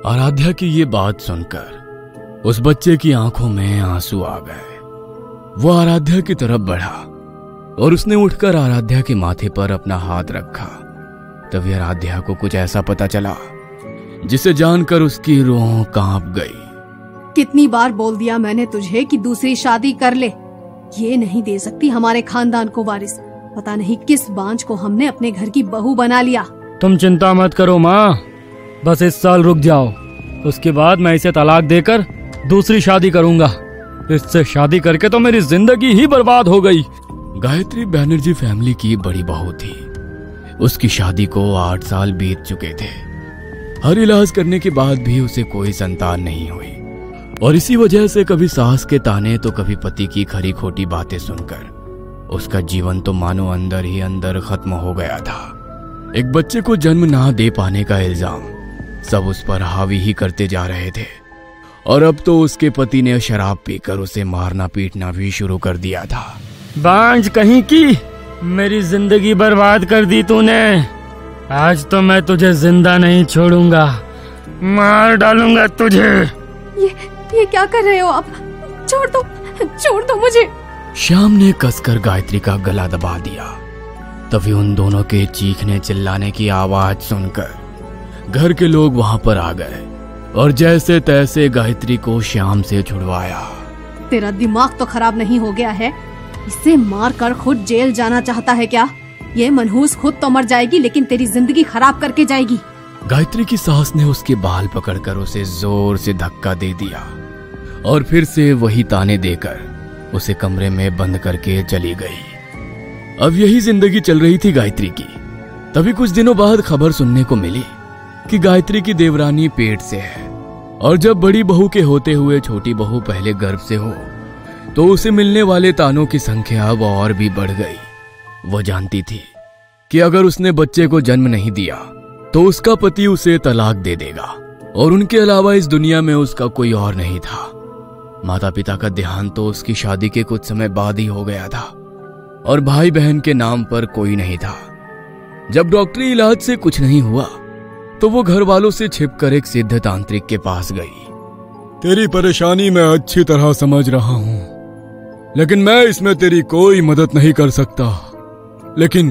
आराध्या की ये बात सुनकर उस बच्चे की आंखों में आंसू आ गए। वो आराध्या की तरफ बढ़ा और उसने उठकर आराध्या के माथे पर अपना हाथ रखा। तभी आराध्या को कुछ ऐसा पता चला जिसे जानकर उसकी रूह कांप गई। कितनी बार बोल दिया मैंने तुझे कि दूसरी शादी कर ले। ये नहीं दे सकती हमारे खानदान को वारिस। पता नहीं किस बांझ को हमने अपने घर की बहू बना लिया। तुम चिंता मत करो माँ, बस इस साल रुक जाओ। उसके बाद मैं इसे तलाक देकर दूसरी शादी करूंगा। इससे शादी करके तो मेरी जिंदगी ही बर्बाद हो गई। गायत्री बैनर्जी फैमिली की बड़ी बहू थी। उसकी शादी को 8 साल बीत चुके थे। हर इलाज करने के बाद भी उसे कोई संतान नहीं हुई और इसी वजह से कभी सास के ताने तो कभी पति की खरी खोटी बातें सुनकर उसका जीवन तो मानो अंदर ही अंदर खत्म हो गया था। एक बच्चे को जन्म ना दे पाने का इल्जाम सब उस पर हावी ही करते जा रहे थे और अब तो उसके पति ने शराब पीकर उसे मारना पीटना भी शुरू कर दिया था। बांझ कहीं की, मेरी जिंदगी बर्बाद कर दी तूने। आज तो मैं तुझे जिंदा नहीं छोड़ूंगा, मार डालूंगा तुझे। ये क्या कर रहे हो आप? छोड़ दो मुझे। श्याम ने कसकर गायत्री का गला दबा दिया। तभी उन दोनों के चीखने चिल्लाने की आवाज सुनकर घर के लोग वहां पर आ गए और जैसे तैसे गायत्री को श्याम से छुड़वाया। तेरा दिमाग तो खराब नहीं हो गया है? इसे मार कर खुद जेल जाना चाहता है क्या? ये मनहूस खुद तो मर जाएगी लेकिन तेरी जिंदगी खराब करके जाएगी। गायत्री की सास ने उसके बाल पकड़कर उसे जोर से धक्का दे दिया और फिर से वही ताने देकर उसे कमरे में बंद करके चली गई। अब यही जिंदगी चल रही थी गायत्री की। तभी कुछ दिनों बाद खबर सुनने को मिली कि गायत्री की देवरानी पेट से है और जब बड़ी बहू के होते हुए छोटी बहू पहले गर्भ से हो तो उसे मिलने वाले तानों की संख्या अब और भी बढ़ गई। वो जानती थी कि अगर उसने बच्चे को जन्म नहीं दिया तो उसका पति उसे तलाक दे देगा और उनके अलावा इस दुनिया में उसका कोई और नहीं था। माता पिता का देहांत तो उसकी शादी के कुछ समय बाद ही हो गया था और भाई बहन के नाम पर कोई नहीं था। जब डॉक्टरी इलाज से कुछ नहीं हुआ तो वो घर वालों से छिपकर एक सिद्ध तांत्रिक के पास गई। तेरी परेशानी मैं अच्छी तरह समझ रहा हूँ लेकिन मैं इसमें तेरी कोई मदद नहीं कर सकता। लेकिन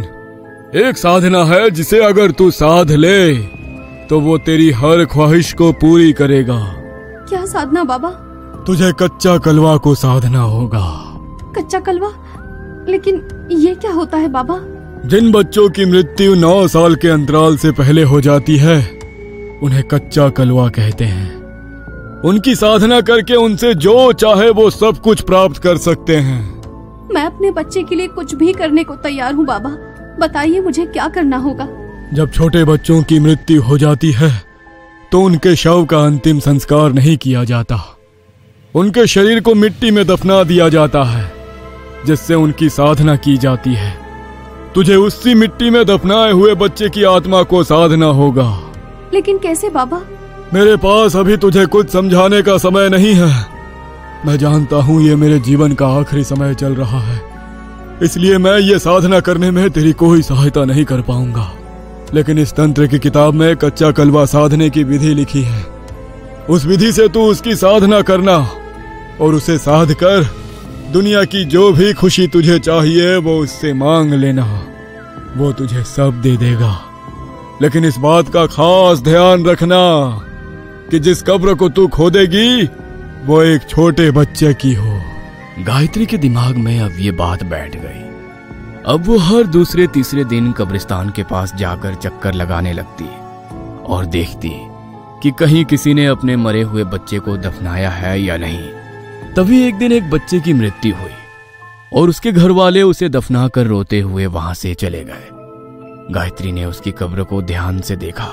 एक साधना है जिसे अगर तू साध ले तो वो तेरी हर ख्वाहिश को पूरी करेगा। क्या साधना बाबा? तुझे कच्चा कलवा को साधना होगा। कच्चा कलवा? लेकिन ये क्या होता है बाबा? जिन बच्चों की मृत्यु 9 साल के अंतराल से पहले हो जाती है उन्हें कच्चा कलवा कहते हैं। उनकी साधना करके उनसे जो चाहे वो सब कुछ प्राप्त कर सकते हैं। मैं अपने बच्चे के लिए कुछ भी करने को तैयार हूँ बाबा। बताइए मुझे क्या करना होगा? जब छोटे बच्चों की मृत्यु हो जाती है तो उनके शव का अंतिम संस्कार नहीं किया जाता। उनके शरीर को मिट्टी में दफना दिया जाता है जिससे उनकी साधना की जाती है। तुझे उसी मिट्टी में दफनाए हुए बच्चे की आत्मा को साधना होगा। लेकिन कैसे बाबा? मेरे पास अभी तुझे कुछ समझाने का समय नहीं है। मैं जानता हूँ ये मेरे जीवन का आखिरी समय चल रहा है, इसलिए मैं ये साधना करने में तेरी कोई सहायता नहीं कर पाऊंगा। लेकिन इस तंत्र की किताब में कच्चा कलवा साधने की विधि लिखी है। उस विधि से तू उसकी साधना करना और उसे साध कर दुनिया की जो भी खुशी तुझे चाहिए वो उससे मांग लेना। वो तुझे सब दे देगा। लेकिन इस बात का खास ध्यान रखना कि जिस कब्र को तू खोदेगी वो एक छोटे बच्चे की हो। गायत्री के दिमाग में अब ये बात बैठ गई। अब वो हर दूसरे तीसरे दिन कब्रिस्तान के पास जाकर चक्कर लगाने लगती और देखती कि कहीं किसी ने अपने मरे हुए बच्चे को दफनाया है या नहीं। तभी एक दिन एक बच्चे की मृत्यु हुई और उसके घर वाले उसे दफना कर रोते हुए वहां से चले गए। गायत्री ने उसकी कब्र को ध्यान से देखा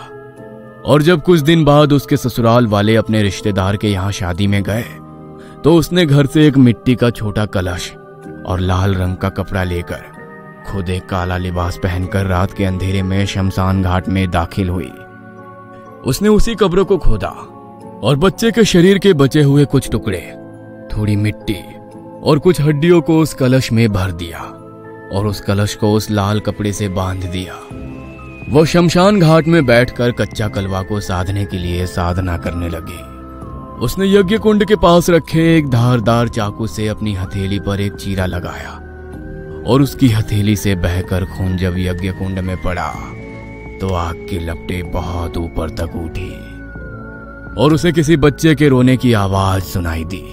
और जब कुछ दिन बाद उसके ससुराल वाले अपने रिश्तेदार के यहाँ शादी में गए तो उसने घर से एक मिट्टी का छोटा कलश और लाल रंग का कपड़ा लेकर खुद एक काला लिबास पहनकर रात के अंधेरे में शमशान घाट में दाखिल हुई। उसने उसी कब्र को खोदा और बच्चे के शरीर के बचे हुए कुछ टुकड़े, थोड़ी मिट्टी और कुछ हड्डियों को उस कलश में भर दिया और उस कलश को उस लाल कपड़े से बांध दिया। वो शमशान घाट में बैठकर कच्चा कलवा को साधने के लिए साधना करने लगी। उसने यज्ञ कुंड के पास रखे एक धारदार चाकू से अपनी हथेली पर एक चीरा लगाया और उसकी हथेली से बहकर खून जब यज्ञ कुंड में पड़ा तो आग की लपटें बहुत ऊपर तक उठी और उसे किसी बच्चे के रोने की आवाज सुनाई दी।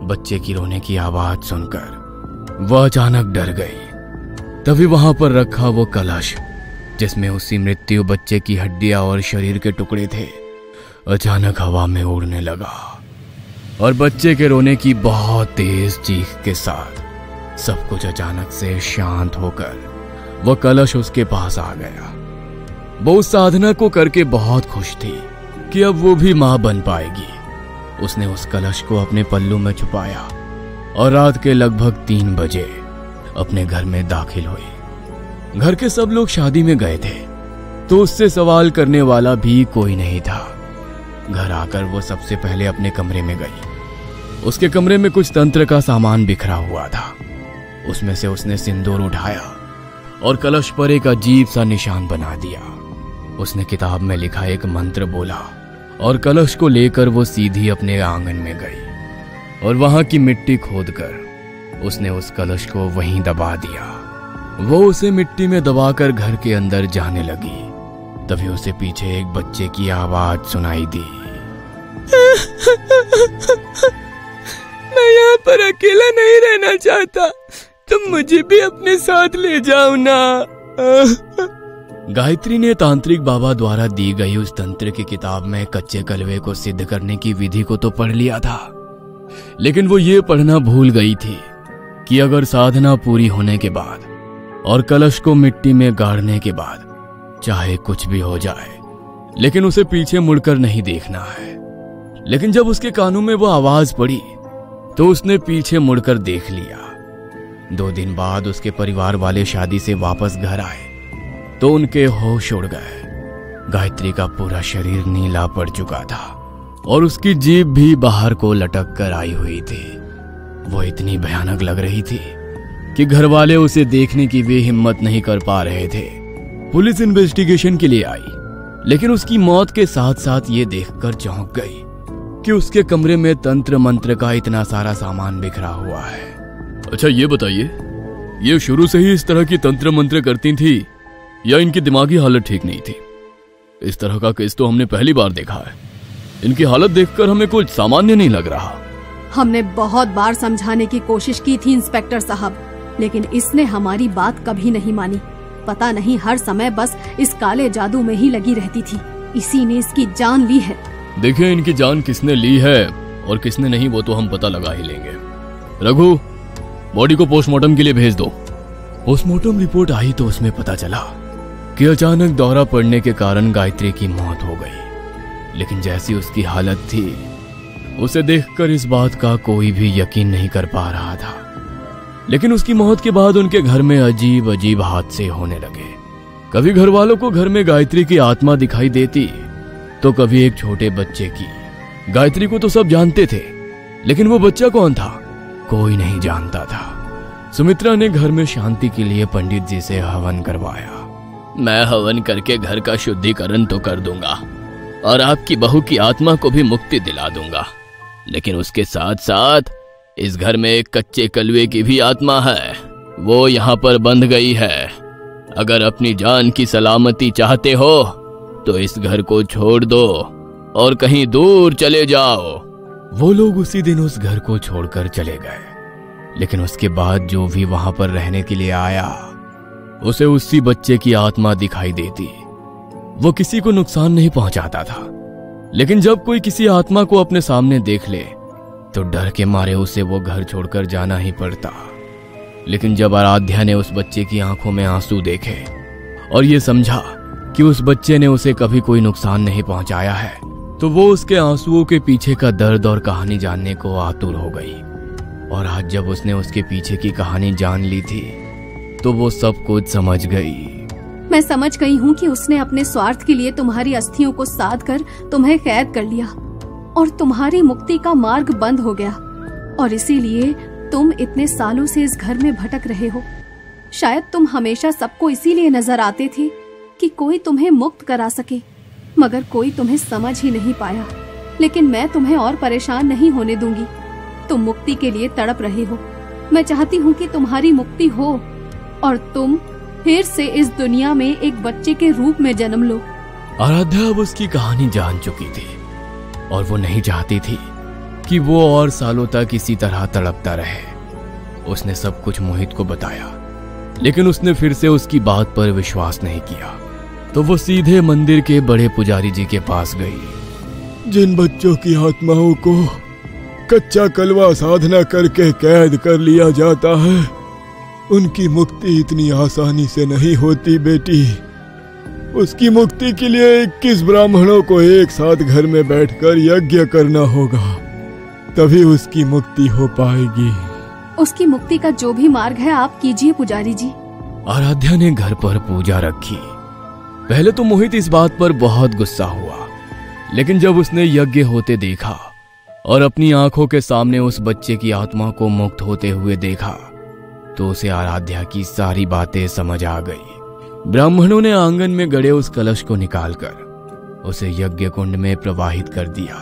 बच्चे की रोने की आवाज सुनकर वह अचानक डर गई। तभी वहां पर रखा वो कलश जिसमें उसी मृत्यु बच्चे की हड्डियां और शरीर के टुकड़े थे अचानक हवा में उड़ने लगा और बच्चे के रोने की बहुत तेज चीख के साथ सब कुछ अचानक से शांत होकर वह कलश उसके पास आ गया। वो उस साधना को करके बहुत खुश थी कि अब वो भी मां बन पाएगी। उसने उस कलश को अपने पल्लू में छुपाया और रात के लगभग 3 बजे अपने घर में दाखिल हुई। घर के सब लोग शादी में गए थे तो उससे सवाल करने वाला भी कोई नहीं था। घर आकर वो सबसे पहले अपने कमरे में गई। उसके कमरे में कुछ तंत्र का सामान बिखरा हुआ था। उसमें से उसने सिंदूर उठाया और कलश पर एक अजीब सा निशान बना दिया। उसने किताब में लिखा एक मंत्र बोला और कलश को लेकर वो सीधी अपने आंगन में गई और वहां की मिट्टी खोदकर उसने उस कलश को वहीं दबा दिया। वो उसे मिट्टी में दबाकर घर के अंदर जाने लगी। तभी उसे पीछे एक बच्चे की आवाज सुनाई दी। मैं यहाँ पर अकेला नहीं रहना चाहता, तुम मुझे भी अपने साथ ले जाओ ना। गायत्री ने तांत्रिक बाबा द्वारा दी गई उस तंत्र की किताब में कच्चे कलवे को सिद्ध करने की विधि को तो पढ़ लिया था, लेकिन वो ये पढ़ना भूल गई थी कि अगर साधना पूरी होने के बाद और कलश को मिट्टी में गाड़ने के बाद चाहे कुछ भी हो जाए लेकिन उसे पीछे मुड़कर नहीं देखना है। लेकिन जब उसके कानों में वो आवाज पड़ी तो उसने पीछे मुड़कर देख लिया। 2 दिन बाद उसके परिवार वाले शादी से वापस घर आए तो उनके होश उड़ गए। गायत्री का पूरा शरीर नीला पड़ चुका था और उसकी जीभ भी बाहर को लटक कर आई हुई थी। वो इतनी भयानक लग रही थी कि घर वाले उसे देखने की वे हिम्मत नहीं कर पा रहे थे। पुलिस इन्वेस्टिगेशन के लिए आई, लेकिन उसकी मौत के साथ साथ ये देखकर चौंक गई कि उसके कमरे में तंत्र मंत्र का इतना सारा सामान बिखरा हुआ है। अच्छा ये बताइए, ये शुरू से ही इस तरह की तंत्र मंत्र करती थी या इनकी दिमागी हालत ठीक नहीं थी? इस तरह का केस तो हमने पहली बार देखा है। इनकी हालत देखकर हमें कुछ सामान्य नहीं लग रहा। हमने बहुत बार समझाने की कोशिश की थी इंस्पेक्टर साहब, लेकिन इसने हमारी बात कभी नहीं मानी। पता नहीं हर समय बस इस काले जादू में ही लगी रहती थी। इसी ने इसकी जान ली है। देखिए इनकी जान किसने ली है और किसने नहीं वो तो हम पता लगा ही लेंगे। रघु, बॉडी को पोस्टमार्टम के लिए भेज दो। पोस्टमार्टम रिपोर्ट आई तो उसमें पता चला कि अचानक दौरा पड़ने के कारण गायत्री की मौत हो गई। लेकिन जैसी उसकी हालत थी उसे देखकर इस बात का कोई भी यकीन नहीं कर पा रहा था। लेकिन उसकी मौत के बाद उनके घर में अजीब अजीब हादसे होने लगे। कभी घर वालों को घर में गायत्री की आत्मा दिखाई देती तो कभी एक छोटे बच्चे की। गायत्री को तो सब जानते थे, लेकिन वो बच्चा कौन था कोई नहीं जानता था। सुमित्रा ने घर में शांति के लिए पंडित जी से हवन करवाया। मैं हवन करके घर का शुद्धिकरण तो कर दूंगा और आपकी बहू की आत्मा को भी मुक्ति दिला दूंगा, लेकिन उसके साथ साथ इस घर में एक कच्चे कलवे की भी आत्मा है। वो यहाँ पर बंध गई है। अगर अपनी जान की सलामती चाहते हो तो इस घर को छोड़ दो और कहीं दूर चले जाओ। वो लोग उसी दिन उस घर को छोड़कर चले गए, लेकिन उसके बाद जो भी वहां पर रहने के लिए आया उसे उसी बच्चे की आत्मा दिखाई देती। वो किसी को नुकसान नहीं पहुंचाता था, लेकिन जब कोई किसी आत्मा को अपने सामने देख ले तो डर के मारे उसे वो घर छोड़कर जाना ही पड़ता। लेकिन जब आराध्या ने उस बच्चे की आंखों में आंसू देखे और ये समझा कि उस बच्चे ने उसे कभी कोई नुकसान नहीं पहुंचाया है, तो वो उसके आंसुओं के पीछे का दर्द और कहानी जानने को आतुर हो गई। और आज जब उसने उसके पीछे की कहानी जान ली थी तो वो सब कुछ समझ गई। मैं समझ गई हूँ कि उसने अपने स्वार्थ के लिए तुम्हारी अस्थियों को साध कर तुम्हें कैद कर लिया और तुम्हारी मुक्ति का मार्ग बंद हो गया, और इसीलिए तुम इतने सालों से इस घर में भटक रहे हो। शायद तुम हमेशा सबको इसीलिए नजर आते थे कि कोई तुम्हें मुक्त करा सके, मगर कोई तुम्हें समझ ही नहीं पाया। लेकिन मैं तुम्हें और परेशान नहीं होने दूंगी। तुम मुक्ति के लिए तड़प रहे हो, मैं चाहती हूँ कि तुम्हारी मुक्ति हो और तुम फिर से इस दुनिया में एक बच्चे के रूप में जन्म लो। आराध्या अब उसकी कहानी जान चुकी थी और वो नहीं चाहती थी कि वो और सालों तक इसी तरह तड़पता रहे। उसने सब कुछ मोहित को बताया, लेकिन उसने फिर से उसकी बात पर विश्वास नहीं किया। तो वो सीधे मंदिर के बड़े पुजारी जी के पास गई। जिन बच्चों की आत्माओं को कच्चा कलवा साधना करके कैद कर लिया जाता है, उनकी मुक्ति इतनी आसानी से नहीं होती बेटी। उसकी मुक्ति के लिए 21 ब्राह्मणों को एक साथ घर में बैठकर यज्ञ करना होगा, तभी उसकी मुक्ति हो पाएगी। उसकी मुक्ति का जो भी मार्ग है आप कीजिए पुजारी जी। आराध्या ने घर पर पूजा रखी। पहले तो मोहित इस बात पर बहुत गुस्सा हुआ, लेकिन जब उसने यज्ञ होते देखा और अपनी आंखों के सामने उस बच्चे की आत्मा को मुक्त होते हुए देखा, तो उसे आराध्या की सारी बातें समझ आ गई। ब्राह्मणों ने आंगन में गड़े उस कलश को निकालकर उसे यज्ञ कुंड में प्रवाहित कर दिया।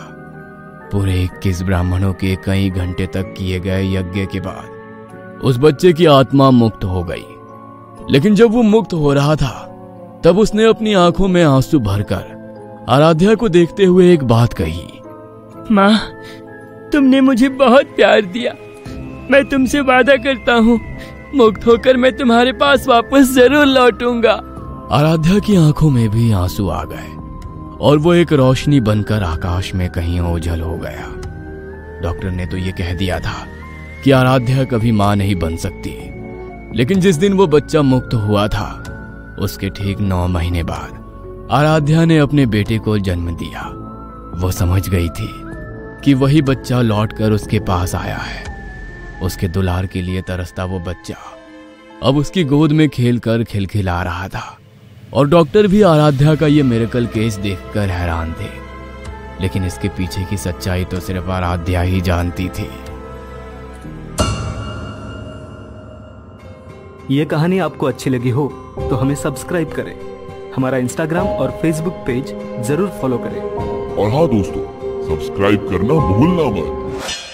पूरे 21 ब्राह्मणों के कई घंटे तक किए गए यज्ञ के बाद उस बच्चे की आत्मा मुक्त हो गई। लेकिन जब वो मुक्त हो रहा था, तब उसने अपनी आंखों में आंसू भरकर आराध्या को देखते हुए एक बात कही। माँ, तुमने मुझे बहुत प्यार दिया। मैं तुमसे वादा करता हूँ, मुक्त होकर मैं तुम्हारे पास वापस जरूर लौटूंगा। आराध्या की आंखों में भी आंसू आ गए और वो एक रोशनी बनकर आकाश में कहीं ओझल हो गया। डॉक्टर ने तो ये कह दिया था कि आराध्या कभी मां नहीं बन सकती, लेकिन जिस दिन वो बच्चा मुक्त हुआ था, उसके ठीक 9 महीने बाद आराध्या ने अपने बेटे को जन्म दिया। वो समझ गई थी कि वही बच्चा लौटकर उसके पास आया है। उसके दुलार के लिए तरसता वो बच्चा अब उसकी गोद में खेलकर खिलखिला रहा था। और डॉक्टर भी आराध्या का ये मिरेकल केस देखकर हैरान थे, लेकिन इसके पीछे की सच्चाई तो सिर्फ आराध्या ही जानती थी। ये कहानी आपको अच्छी लगी हो तो हमें सब्सक्राइब करें, हमारा इंस्टाग्राम और फेसबुक पेज जरूर फॉलो करें। और हाँ दोस्तों, सब्सक्राइब करना भूलना मत।